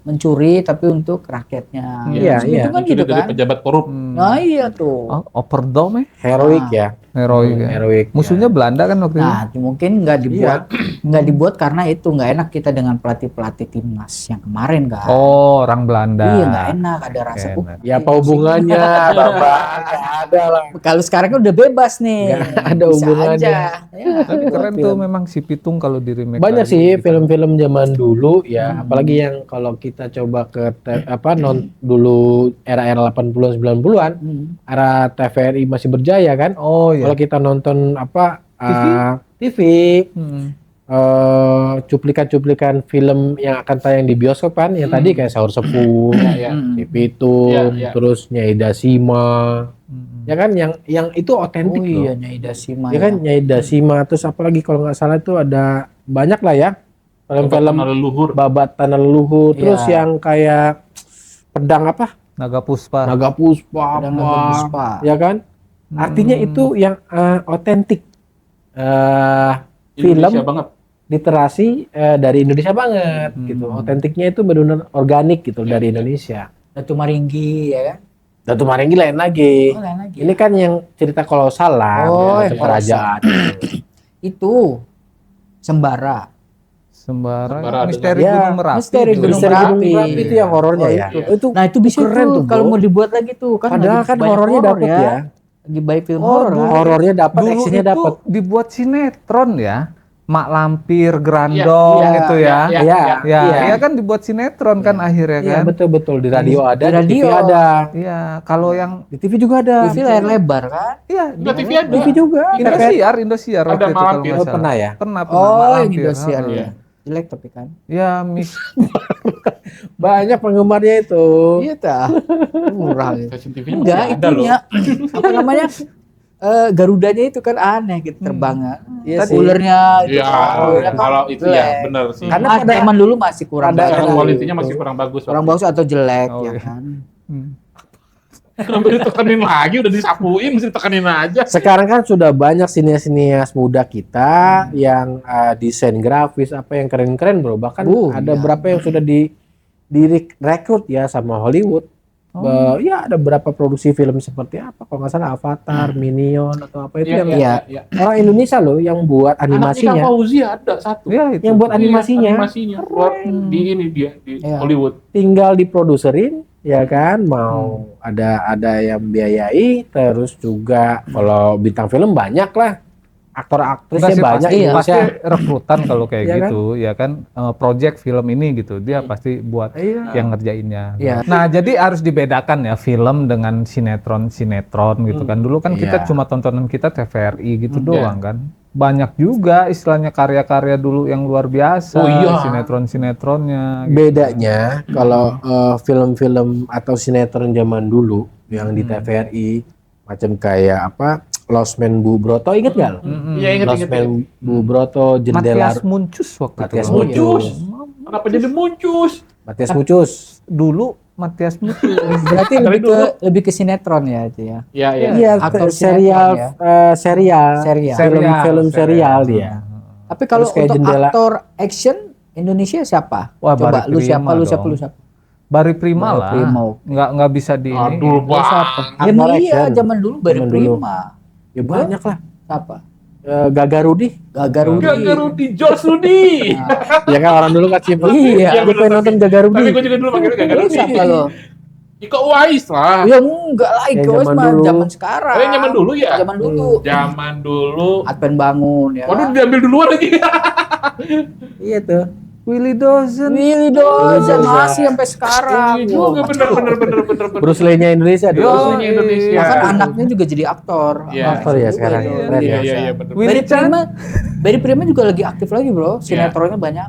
mencuri tapi untuk rakyatnya. Iya, Si iya. Pitung kan Mencuri gitu dari kan. pejabat korup. Nah iya tuh. Oh, Opperdam ya? Heroik ya. Heroik ya? Heroik. Musuhnya Belanda kan waktu itu? Nah, mungkin nggak dibuat karena itu nggak enak kita dengan pelatih timnas yang kemarin kan. Oh, orang Belanda. Iya nggak enak, ada rasa. Enak. Ya apa hubungannya, Bapak? Nggak ada lah. Kalau sekarang kan udah bebas nih. Nggak ada Bisa hubungannya. aja. Ya, Tapi buat keren film. tuh memang si Pitung kalau di remake Banyak lagi sih gitu. film-film zaman dulu ya, apalagi yang kalau kita coba ke dulu era-era 80-an 90-an, Hmm. era TVRI masih berjaya kan. Oh iya. Kalau kita nonton TV, Hmm. cuplikan-cuplikan film yang akan tayang di bioskop kan, yang tadi kayak Sahur Sepuh, Iya. Hmm. si Pitung, Iya, iya. terus Nyai Dasima, Hmm. ya kan yang itu otentik Oh loh. iya Nyai Dasima. Ya kan Nyai Dasima, terus apalagi kalau nggak salah itu ada banyak lah ya film-film Tanah leluhur. babat tanah leluhur, terus Iya. yang kayak pedang apa? Naga Puspa. Naga Puspa, Pedang apa, Naga Puspa. ya kan? Artinya itu yang otentik. Film Indonesia banget. literasi dari Indonesia banget gitu. Otentiknya itu benar-benar organik gitu dari Indonesia. Datu Maringgi ya kan. Datu Maringgi lain lagi. Oh, lain lagi. Ini kan yang cerita kolosal lah, Oh, ya, yang kerajaan. Itu Sembara. Sembara, Sembara ada Misteri kan? Gunung Merapi. Misteri itu. Gunung Misteri Gunung Merapi. Merapi itu yang horornya Oh, ya. itu. Nah itu bisa keren tuh tuh, kalau Bro. mau dibuat lagi tuh kan. Padahal lagi kan banyak horornya horor dapet ya. Lagi baik film Oh, horor dulu. kan. Horornya dapat, Dulu actionnya itu dapat. dibuat sinetron ya. Mak Lampir, Grandong Iya, gitu ya. iya, Iya, Ya, iya. iya kan dibuat sinetron kan akhirnya Iya, kan. betul-betul di radio ada, Di di TV radio. ada. Iya, kalau yang Di TV juga ada. TV layar lebar kan. iya Juga TV ada. TV juga. Indosiar Ada waktu itu Mak kalau Lampir. nggak Oh, salah. pernah ya? Pernah Mak Oh yang Lampir, Indosiar ha. ya. Jelek tapi kan. Ya, Miss. Banyak penggemarnya itu. Iya tah. Murah gitu. Stasiun TV-nya Enggak masih ada loh. itunya. Apa namanya? Garudanya itu kan aneh gitu terbangnya. Iya Tadi sih. ulernya gitu. Iya, Ulernya kan kalau itu jelek. ya benar sih. Karena Ah, pada zaman dulu masih kurang pada bagus. Secara era kualitinya masih kurang bagus. Kurang bagus atau jelek Oh, ya iya. kan. Hmm. Kenapa ditekenin lagi? Udah disapuin, mesti ditekenin aja. sekarang kan sudah banyak sinias-sinias muda kita yang desain grafis apa yang keren-keren bro. Bahkan ada iya. berapa yang sudah direkrut ya sama Hollywood. Ya ada berapa produksi film seperti apa? Kalau nggak salah Avatar, Minion atau apa itu yang iya. orang Indonesia loh yang buat Anaknya Kang animasinya. Fauzi ada satu. Ya itu. Yang buat Iya, animasinya. animasinya. Buat di ini dia di Iya. Hollywood. Tinggal diproduserin ya kan, mau ada yang biayai, terus juga kalau bintang film banyak lah, aktor-aktrisnya banyak pasti, Indonesia. pasti rekrutan kalau kayak Iya kan? gitu, ya kan project film ini gitu, dia pasti buat Iya. yang ngerjainnya. Iya. Nah, jadi harus dibedakan ya film dengan sinetron gitu kan. Dulu kan kita Iya. cuma tontonan kita TVRI gitu doang kan. banyak juga istilahnya karya-karya dulu yang luar biasa, Oh iya. sinetron-sinetronnya. Gitu. Bedanya kalau film-film atau sinetron zaman dulu yang di TVRI macam kayak apa Lost Man Bu Broto, inget gak lo? Iya, inget. Lost Man Bu Broto, Jendela Matias Muncus waktu Matias itu. Muncus. Kenapa jadi muncus? Matias Mucus. Dulu Matias Muncus. Berarti lebih ke sinetron ya itu ya. Iya, iya. Iya, Aktor serial, Serial. film serial dia. Tapi kalau Terus kayak untuk Jendela. aktor action Indonesia siapa? Wah, Coba Bari lu siapa? Prima Lu siapa? dong. Lu siapa? Bari Prima Bari lah. Prima. Nggak bisa di ini. Aduh, Bang. Ya Aktor iya, action. zaman dulu Bari Zaman dulu. Prima. Ya banyak lah. Siapa? Gaga Rudi. Gaga Rudi. Gaga Rudi, George Rudi. Ya kan orang dulu kan simpel. Iya, Aku pengen nonton Gaga Rudi. Tapi gue juga dulu panggilnya Gaga Lu Rudi. siapa lo? Iko Uwais lah. Ya enggak lah, Yang Iko Uwais zaman mah dulu. zaman sekarang. Oh, yang zaman dulu ya? Zaman dulu. Zaman dulu. Adven Bangun ya. Waduh, diambil duluan lagi. Iya tuh. Willy Dozen. Willy Dozen Dozen. masih sampai sekarang. Iya juga, bener. Bruce Lee-nya Indonesia dia. Bruce Lee-nya Indonesia. Bahkan anaknya juga jadi aktor. Iya. Aktor ya Juga sekarang. itu. Keren ya. Iya, bener. Barry Prima, Barry Prima juga lagi aktif lagi bro. Sinetronnya banyak.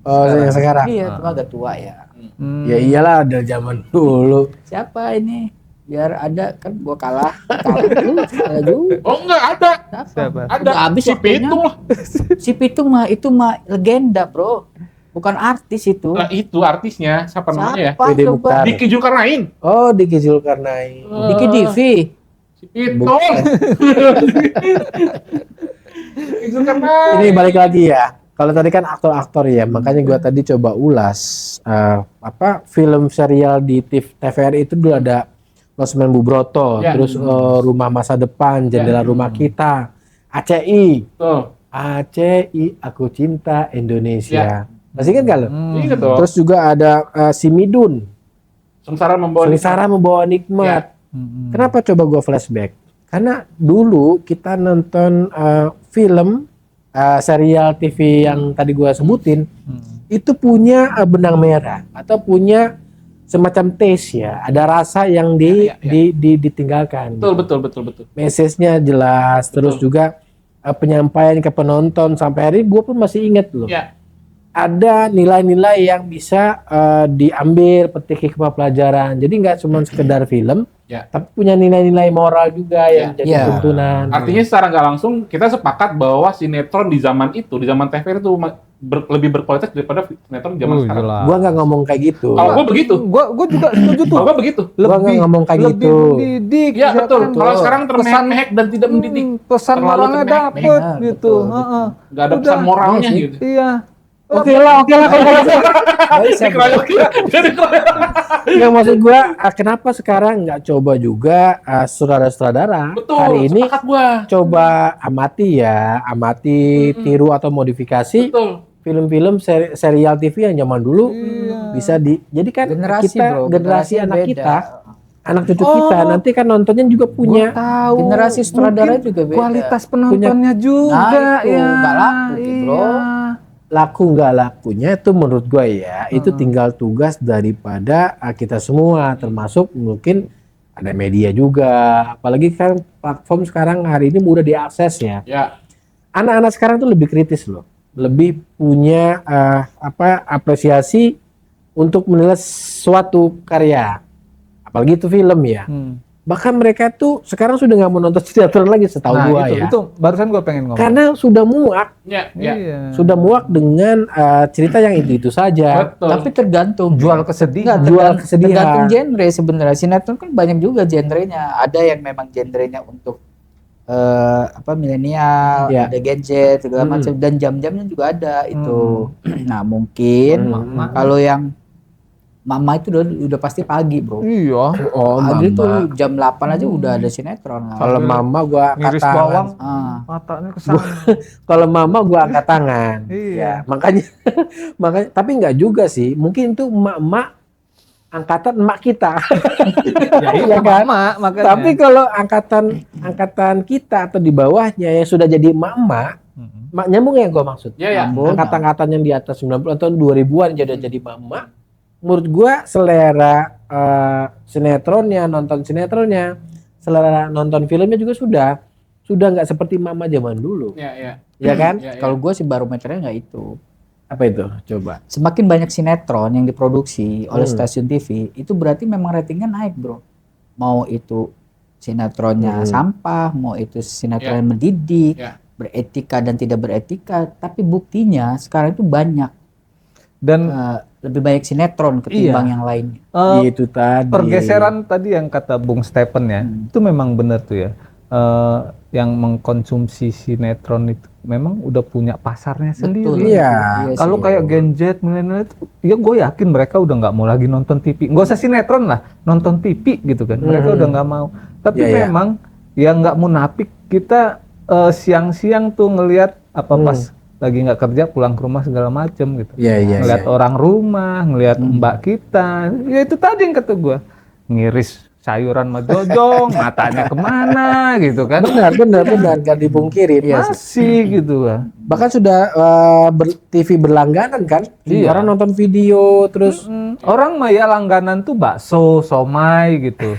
Oh, yang sekarang. Iya, cuma agak tua ya. Ya iyalah dari zaman dulu. Siapa ini? Biar ada kan gua kalah. Kalah juga. Oh enggak, ada. Siapa? Ada. Udah habis Si waktunya. Pitung lah. Si Pitung mah itu mah legenda bro. Bukan artis itu. Lah itu artisnya, siapa namanya ya? Siapa Dede coba? Mukhtar. Diki Zulkarnain. Oh, Diki Zulkarnain. Diki Divi. Si Pitung. Diki Zulkarnain. Ini balik lagi ya. Kalau tadi kan aktor-aktor ya, makanya gua tadi coba ulas film serial di TVRI itu dulu ada Lost Man Bu Broto, Ya. terus Rumah Masa Depan, Jendela Rumah Kita, ACI, Tuh. ACI Aku Cinta Indonesia. Masih ingat gak lo? Ingat dong. Terus juga ada Si Midun, Sengsara membawa Sengsara Membawa Nikmat. Kenapa coba gua flashback? Karena dulu kita nonton film serial TV yang tadi gua sebutin itu punya benang merah atau punya semacam taste ya, ada rasa yang ditinggalkan. Betul. Message-nya jelas, terus juga penyampaian ke penonton sampai hari ini gue pun masih ingat loh. Ya. Ada nilai-nilai yang bisa diambil petik hikmah pelajaran. Jadi nggak cuma sekedar film, Ya. tapi punya nilai-nilai moral juga yang jadi Ya. tuntunan. Artinya secara nggak langsung kita sepakat bahwa sinetron di zaman itu, di zaman TVRI itu lebih berkualitas daripada sinetron zaman sekarang. Jelas. Gua nggak ngomong kayak gitu. Kalau gue begitu. Gua juga setuju tuh. Kalau gue begitu. Gua nggak ngomong kayak lebih gitu. mendidik. Iya ya betul. kan? Kalau sekarang termehek dan tidak mendidik. Pesan Terlalu moralnya termehek. dapet Benar, gitu. betul, Heeh. Nggak ada Udah. pesan moralnya Iya sih. gitu. Iya. Oke lah. Nggak maksud gua, kenapa sekarang nggak coba juga saudara-saudara Betul. hari ini Sepakat gua. coba amati, tiru atau modifikasi Betul. film-film serial TV yang zaman dulu bisa jadi kan Generasi kita bro. generasi anak beda. kita, anak cucu kita nanti kan nontonnya juga punya Tahu. Generasi sutradara juga beda. Kualitas penontonnya juga Nah, itu, ya. nggak laku tuh, bro. Iya. laku nggak lakunya itu menurut gue ya itu tinggal tugas daripada kita semua termasuk mungkin ada media juga apalagi kan platform sekarang hari ini mudah diakses ya Ya. anak-anak sekarang tuh lebih kritis loh lebih punya apresiasi untuk menilai suatu karya apalagi itu film ya bahkan mereka tuh sekarang sudah nggak mau nonton sinetron lagi setahu gua ya itu barusan gua pengen ngomong. karena sudah muak Ya. Iya. sudah muak dengan cerita yang itu saja. Betul. Tapi tergantung Jual kesedihan. Jual kesedihan. Tergantung genre sebenarnya. Sinetron kan banyak juga genrenya. Ada yang memang genrenya untuk milenial, Ya. ada gadget segala macam dan jam-jamnya juga ada itu. Nah, mungkin kalau yang Mama itu udah pasti pagi, bro. Iya. Oh, Pagi mama. tuh jam 8 aja udah ada sinetron. Kalau mama gua angkat Ngiris tangan. bawang. Ah. Matanya kesana. Kalau mama gua angkat tangan. Iya. Ya, makanya tapi nggak juga sih. Mungkin itu emak-emak angkatan emak kita. Ya itu Iya kan? mama makanya. Tapi kalau angkatan kita atau di bawahnya yang sudah jadi emak-emak, nyambung ya gua maksud. Ya, ya. Angkatan-angkatan yang di atas 90 atau 2000-an jadi emak-emak. Menurut gua selera sinetronnya, nonton sinetronnya, selera nonton filmnya juga sudah nggak seperti mama zaman dulu. Ya, ya. Ya kan? Ya, ya. Kalau gue sih barometernya nggak itu. Apa itu? Coba. Semakin banyak sinetron yang diproduksi oleh Hmm. stasiun TV, itu berarti memang ratingnya naik, bro. Mau itu sinetronnya sampah, mau itu sinetron yang mendidik, Ya. beretika dan tidak beretika, tapi buktinya sekarang itu banyak Dan lebih banyak sinetron ketimbang Iya. yang lain. Itu tadi. pergeseran tadi yang kata Bung Stephen ya, itu memang benar tuh ya. Yang mengkonsumsi sinetron itu memang udah punya pasarnya sendiri. Iya. Kalau kayak Gen Z, milenial itu, ya gue yakin mereka udah nggak mau lagi nonton TV. Nggak usah sinetron lah, nonton TV gitu kan. Mereka udah nggak mau. Tapi Iya, iya. memang ya nggak munafik, kita siang-siang tuh ngelihat apa pas lagi nggak kerja pulang ke rumah segala macem gitu. Iya, iya, Ngelihat iya. orang rumah, ngelihat mbak kita. Ya itu tadi yang kata gue, ngiris sayuran sama jojong, matanya kemana gitu kan. Benar, gak dipungkiri. Masih gitu kan. Bahkan sudah TV berlangganan kan? Iya. Orang nonton video terus Orang mah ya langganan tuh bakso, somai gitu.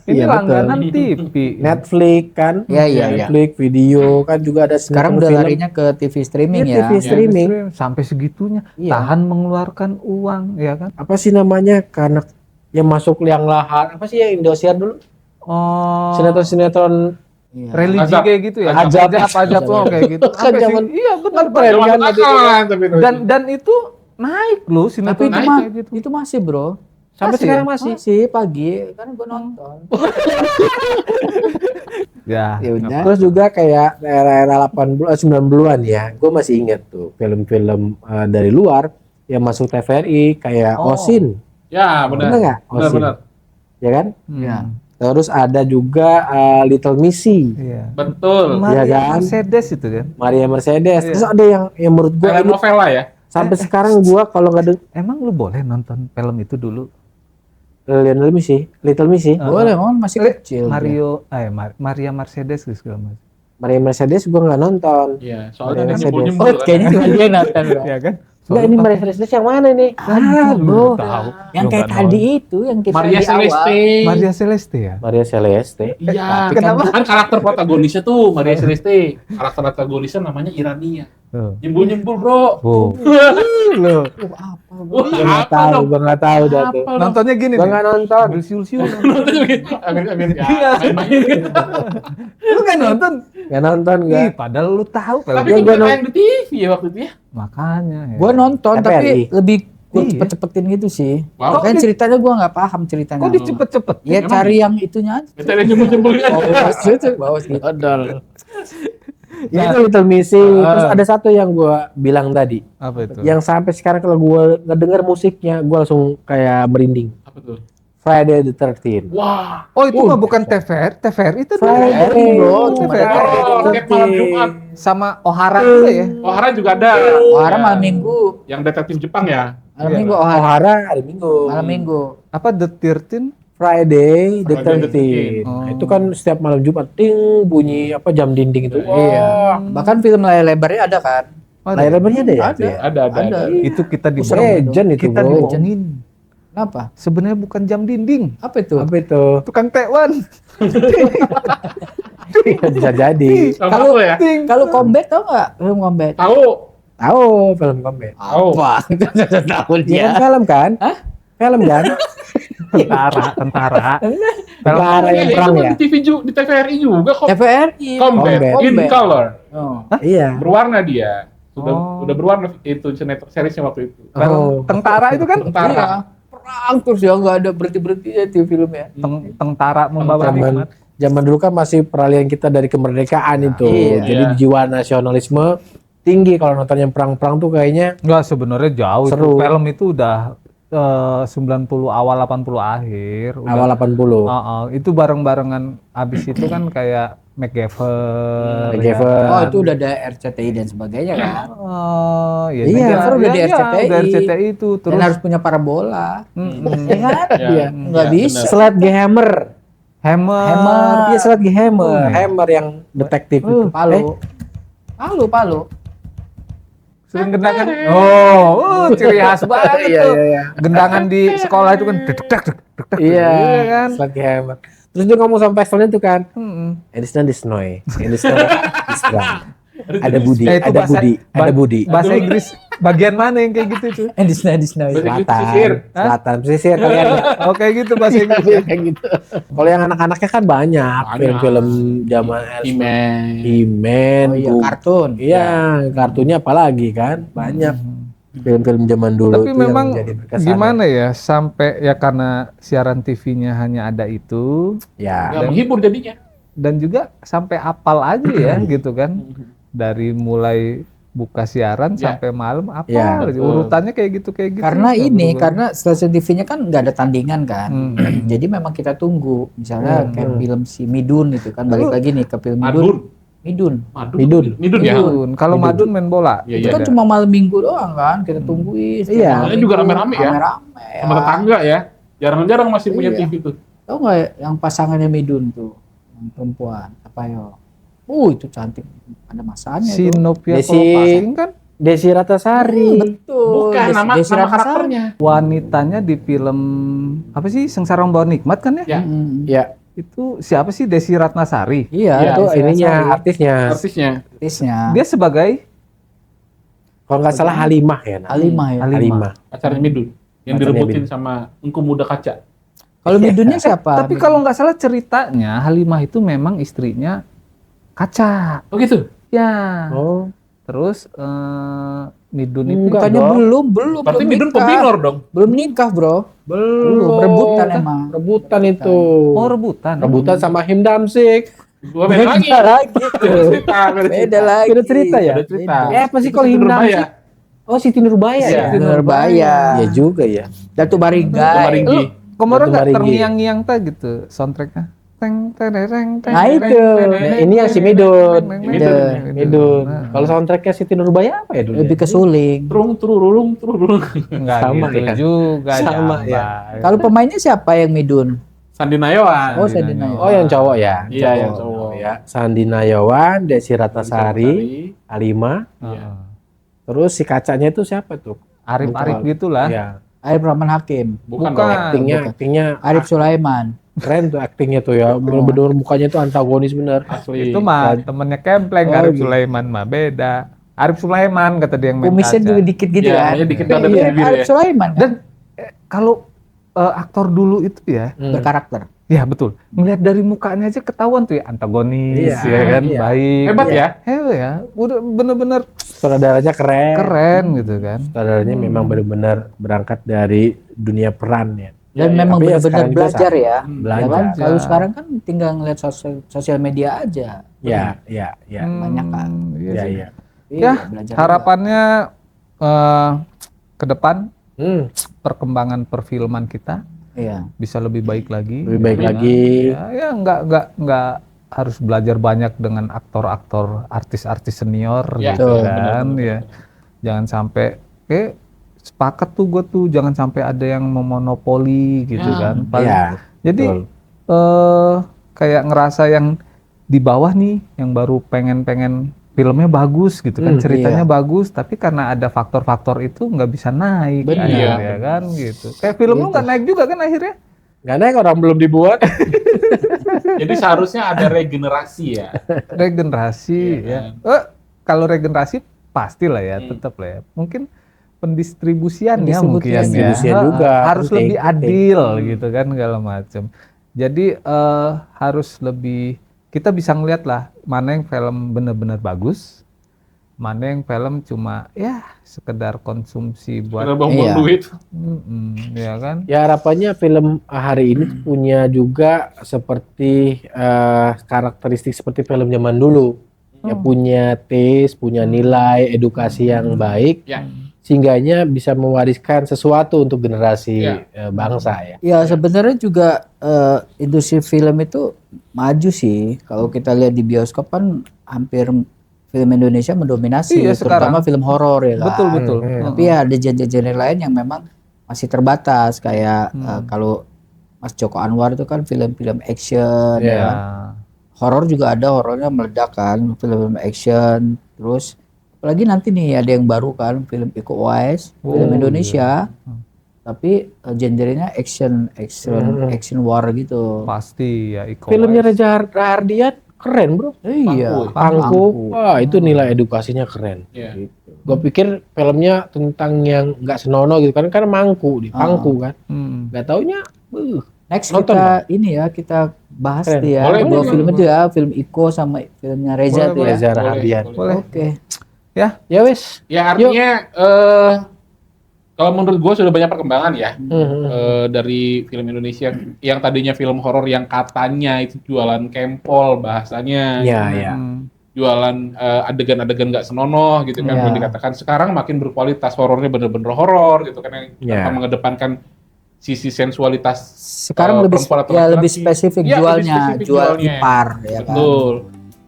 Ini Iya, betul. langganan TV. Netflix kan? Iya, iya, Netflix video kan juga ada Sekarang sinetron udah film. larinya ke TV streaming Iya, ya. TV streaming. Sampai segitunya, Iya. tahan mengeluarkan uang, ya kan? Apa sih namanya? Karena yang masuk liang lahat. Apa sih yang Indosiar dulu? Oh, Sinetron-sinetron Iya. religi Azab. kayak gitu ya? Azab. Ajab loh kayak gitu. Kan Sampai zaman- iya benar keren Zaman kan? belakangan tapi itu. Dan itu naik loh Tapi sinetron itu naik mah kayak gitu. itu masih, bro. sampai Masih sekarang ya? masih. Masih pagi kan gue nonton. Ya. Ya udah. Terus juga kayak era-era 80 90-an ya. Gue masih inget tuh film-film dari luar yang masuk TVRI kayak Oh. Osin, Ya, benar. Benar nggak? Benar, Osin. benar. ya kan? Iya. Terus ada juga Little Missy, Iya. Betul. Maria kan? Mercedes itu kan. Maria Mercedes. Iya. Terus ada yang menurut gue Kayak novela ya. sampai sekarang gue kalau nggak Emang lu boleh nonton film itu dulu? Little Missy, Boleh, kan masih kecil. Mario, Maria Mercedes gitu segala macam. Maria Mercedes gue nggak nonton. Iya, soalnya Mercedes. nyembul-nyembul. Oh, kayaknya cuma dia nonton, bro. Ya kan? Enggak, ini Maria Mercedes yang mana nih? Lu tahu. Yang Lu kayak nggak tadi itu, yang kita Maria di awal. Celeste. Maria Celeste ya? Maria Celeste. Iya, Kenapa? kan karakter protagonisnya tuh Maria Celeste. Karakter protagonisnya namanya Irania. Tuh. Nyembul-nyembul, Bro. Oh. Lu Wah, Gue nggak tahu, dong? gue nggak tahu dah tuh. Apa dong? nontonnya gini Gue nih. nggak nonton. Ambil siul-siul. Amin. Ya, Iya. main-main. Lu kan nonton? Nggak nonton Ih, gue. padahal lu tahu Tapi film. Iya, kan gua nggak tayang di TV ya waktu itu ya. Makanya. Ya. Gue nonton TVRI. tapi lebih gue Iya. cepet-cepetin gitu sih. Wow. Kan ceritanya gue nggak paham ceritanya. Kok dicepet-cepet? Ya Emang? cari yang itunya aja. Kita ada nyembul-nyembul kan. Bawas gitu. Ya, itu Little Missy. Terus ada satu yang gue bilang tadi, Apa itu? yang sampai sekarang kalau gue ngedenger musiknya, gue langsung kayak merinding. Apa tuh? Friday the 13th. Wah. Oh, itu mah bukan TVRI. TVRI itu Friday, bro. oh, TVRI. Oh, tiap malam Jumat. Sama Ohara juga ya. Ohara juga ada. Ohara Ya. malam minggu. Yang detektif Jepang ya. Malam Iya. minggu Ohara. Ohara hari Minggu. Malam minggu. Apa The 13? Friday the Friday the 13th. 13th. Nah, itu kan setiap malam Jumat ting bunyi apa jam dinding itu. Iya. Bahkan film layar lebarnya ada kan. Layar lebarnya ada ya? Ada. itu ya? Ada. Itu kita Legend itu, kita bro. dibohongin. Kenapa? Sebenarnya bukan jam dinding, Apa itu? Apa itu? tukang tekwan. Bisa jadi. Sama Kalau- aku ya. Kalau combat tau nggak? Film combat. Tahu. Tahu film combat. Tahu. Apa? Tahu Iya kan film kan? Hah? Film kan? Tentara. Tentara yang Itu perang kan ya? di TV di TVRI juga kok. TVRI. Combat Combat. in Combat. color. Oh. Iya. Berwarna dia. Sudah Oh. udah berwarna itu sinetron seriesnya waktu itu. Oh. Tentara itu kan Tentara. Iya. Perang terus ya nggak ada berhenti ya di filmnya. tentara membawa Zaman nikmat. zaman dulu kan masih peralihan kita dari kemerdekaan itu. Iya. Jadi Iya. jiwa nasionalisme tinggi kalau nonton yang perang-perang tuh kayaknya Enggak, sebenarnya jauh. Itu Seru. film itu udah 90 awal 80 akhir. Udah, awal 80. itu bareng-barengan abis itu kan kayak MacGyver. MacGyver. Oh itu udah ada RCTI dan sebagainya kan. Oh, ya, Iya, MacGyver udah di RCTI. udah RCTI itu terus. Dan harus punya parabola. Mm-mm. Ya kan? Ya. Iya. Nggak Ya, bisa. benar. Slide G Hammer. Hammer. Iya, Slide G Hammer. Oh. Hammer yang detektif itu. Palu. Palu. Sering gendangan. Oh, ciri khas banget Iya, tuh. iya, iya. Gendangan di sekolah itu kan deg-deg. Iya, kan. Slide G Hammer. Terus dia ngomong sama pastelnya tuh kan, Mm-mm. Edistan di Snoy. Edistan di Snoy. Ada Budi, itu ada Budi, ada Budi. Bahasa Inggris bagian mana yang kayak gitu itu? Disney. Selatan, selatan pesisir kalian. Oh kayak gitu bahasa Inggris. Kayak gitu. Kalau yang anak-anaknya kan banyak film-film zaman He-Man. He-Man, Oh iya, Boom. kartun. Iya, kartunya apalagi kan banyak film-film zaman dulu. Tapi itu yang memang jadi berkesan. gimana ya sampai ya karena siaran TV-nya hanya ada itu Ya, Nggak menghibur jadinya. dan juga sampai apal aja ya gitu kan. Dari mulai buka siaran Ya. sampai malam apal Ya, aja. betul. Urutannya kayak gitu. Karena Nggak ini, berubah. karena stasiun TV-nya kan nggak ada tandingan kan. Hmm. Jadi memang kita tunggu. Misalnya kayak film si Midun itu kan, balik lagi nih ke film Madun. Midun. Midun. Midun ya. Midun. Kalau Madun main bola. Iya, Itu iya. kan cuma malam minggu doang kan, kita tungguin. setiap Iya. malam Soalnya juga minggu. rame-rame ya. Rame-rame ya. Sama tetangga ya. Jarang-jarang masih punya Iya. TV tuh. Tahu nggak yang pasangannya Midun tuh, yang perempuan apa yo? Itu cantik, ada masanya Si itu. Novia Desi- Kolopaking kan Desi Ratnasari. Betul. Bukan nama Desi Ratnasari. karakternya. wanitanya di film apa sih Sengsara Membawa Nikmat kan ya? Ya. Ya, Itu siapa sih Desi Ratnasari? Iya, Iya, itu Desi ininya Ratnasari. artisnya. Artisnya. Artisnya. Dia sebagai Kalau nggak salah Halimah ya. namanya. Halimah ya. Halimah. Pacarnya Midun. Yang Pacarnya direbutin Midun. sama Engku Muda Kaca. Kalau Midunnya siapa? tapi kalau nggak salah ceritanya Halimah itu memang istrinya Kaca. Oh gitu? Ya. Oh, Terus Midun itu Enggak Tanya dong. belum Berarti Midun nikah. peminor dong. Belum nikah, Bro. belum. Rebutan emang. Rebutan itu. oh rebutan. Rebutan sama Him Damsik. Gua beda lagi. lagi Beda cerita. Beda lagi. Beda cerita ya? Beda cerita. Apa sih Itu kalau Siti Him Nurbaya. Damsik? Oh, Siti Nurbaya Iya. ya? Siti Nurbaya. Iya juga ya. Datu Barigai. Maringgi. Kemarin Batu nggak Maringgi. terngiang-ngiang ta gitu soundtracknya. Teng tereng teng. Nah, itu. Nah, ini yang si Midun. Midun. Nah. Kalau soundtracknya Siti Nurbaya apa ya dulu? Lebih ke suling. Trung trurulung trurulung. Enggak Sama gitu ya. juga Sama Jamba. ya. Kalau pemainnya siapa yang Midun? Sandi Nayawan. Oh, Sandi Nayawan. Oh, yang cowok ya? Iya, yang cowok. Ya. Sandi Nayawan, Desi Ratnasari, Halimah. Heeh. Terus si kacanya itu siapa tuh? Arif-arif gitulah. Ya. Arif Rahman Hakim. Bukan. Bukan. dong. Aktingnya Arif Sulaiman. keren tuh aktingnya tuh ya. Bener-bener mukanya tuh antagonis bener. Asli. Itu mah temennya Kempleng Oh, Arif gitu. Sulaiman mah beda. Arif Sulaiman kata dia yang main Kumisnya Kaca. juga dikit gitu Iya, kan. makanya dikit ada Iya, bibir Arif ya. Sulaiman kan. Dan kalau aktor dulu itu ya, Berkarakter. ya betul. Ngelihat dari mukanya aja ketahuan tuh ya antagonis Iya, ya kan, iya. baik. Hebat ya? Hebat ya. Udah bener-bener Sutradaranya keren. keren gitu kan. Sutradaranya memang benar-benar berangkat dari dunia peran ya. Dan Iya, memang tapi ya benar-benar sekarang juga belajar ya. Ya Belajar. kan? Kalau sekarang kan tinggal ngeliat sosial media aja. Ya, ya, ya. Banyak kan. Iya Ya, sih. ya. Ya, belajar harapannya ke depan Hmm, perkembangan perfilman kita juga. Iya. bisa lebih baik lagi. lebih baik Ya, lagi. Ya nggak harus belajar banyak dengan aktor-aktor, artis-artis senior Ya, gitu betul, kan. Ya, jangan sampai sepakat tuh gue tuh jangan sampai ada yang memonopoli gitu Ya. kan. Paling- Ya, Jadi betul. kayak ngerasa yang di bawah nih yang baru pengen filmnya bagus gitu kan, ceritanya bagus, tapi karena ada faktor-faktor itu nggak bisa naik Benar. akhirnya kan gitu. Kayak film lu nggak naik juga kan akhirnya? Nggak naik orang belum dibuat. Jadi seharusnya ada regenerasi ya. Regenerasi Iya ya. Kalau regenerasi pasti lah ya, tetap lah ya. Mungkin pendistribusiannya mungkin ya. Pendistribusian juga, Harus penting, lebih adil gitu kan segala macam. Jadi harus lebih kita bisa ngeliat lah mana yang film bener-bener bagus, mana yang film cuma ya sekedar konsumsi buat Karena buang-buang Iya. duit. ya kan. Ya harapannya film hari ini tuh punya juga seperti karakteristik seperti film zaman dulu. Ya punya taste, punya nilai, edukasi yang baik, Ya. sehingganya bisa mewariskan sesuatu untuk generasi Ya. bangsa ya. Ya sebenarnya juga industri film itu maju sih. Kalau kita lihat di bioskop kan hampir film Indonesia mendominasi, Iya, terutama sekarang. film horor ya kan. Betul betul. Tapi ya ada genre-genre lain yang memang masih terbatas kayak kalau Mas Joko Anwar itu kan film-film action ya Ya. kan. Horor juga ada, horornya meledak kan, film action. Terus apalagi nanti nih ada yang baru kan, film Iko Uwais, film Indonesia. Tapi genrenya action war gitu. Pasti ya Iko Filmnya Uwais. Reza Rahardian keren bro. Iya. Pangku. Wah itu nilai edukasinya keren. Iya. Gue pikir filmnya tentang yang nggak senonoh gitu kan, karena mangku di pangku kan. Nggak taunya. Next Nonton, kita ini ya, kita bahas Keren. tuh ya. Boleh, Dua boleh. film itu ya, film Iko sama filmnya Reza tuh ya. Reza Rahardian. Boleh. Oke. Ya wes. Ya artinya kalau menurut gue sudah banyak perkembangan ya dari film Indonesia yang tadinya film horor yang katanya itu jualan kempol bahasanya, Ya. jualan adegan-adegan nggak senonoh gitu kan, Iya. boleh dikatakan sekarang makin berkualitas, horornya bener-bener horor gitu kan, yang Iya. tanpa mengedepankan sisi sensualitas. Sekarang lebih perempuan atau ya lebih laki-laki. spesifik Iya, lebih jualnya, spesifik jual jualnya. ipar ya kan. Betul.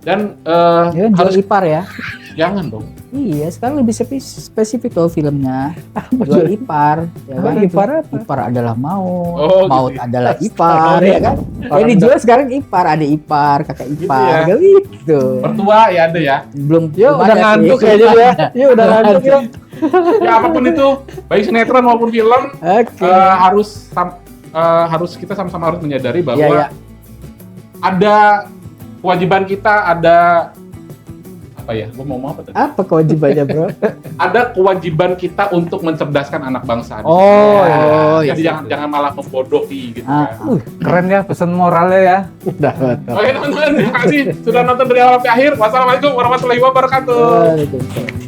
Dan Ya kan, jual harus ipar ya. jangan dong. Iya, sekarang lebih spesifik loh filmnya. Jual ipar, ya kan? Ipar apa? Ipar adalah maut, Oh, maut gitu ya. adalah ipar, ya kan? Yang dijual sekarang ipar, ada ipar, kakak ipar, ya. gitu. Mertua ya ada ya. Belum Yo belum udah ada sih. ngantuk kayaknya ya. Yo udah ngantuk ya. Ya apapun itu, baik sinetron maupun film Oke. harus kita sama-sama harus menyadari bahwa Iya, iya. ada kewajiban kita, ada apa ya? Gue mau ngomong apa tadi? Apa kewajibannya, Bro? Ada kewajiban kita untuk mencerdaskan anak bangsa. Oh, Jadi iya. jangan malah membodohi gitu Ah, kan. Keren ya pesan moralnya ya. Udah. Oke teman-teman, terima kasih sudah nonton dari awal sampai akhir. Wassalamualaikum warahmatullahi wabarakatuh. Waalaikumsalam.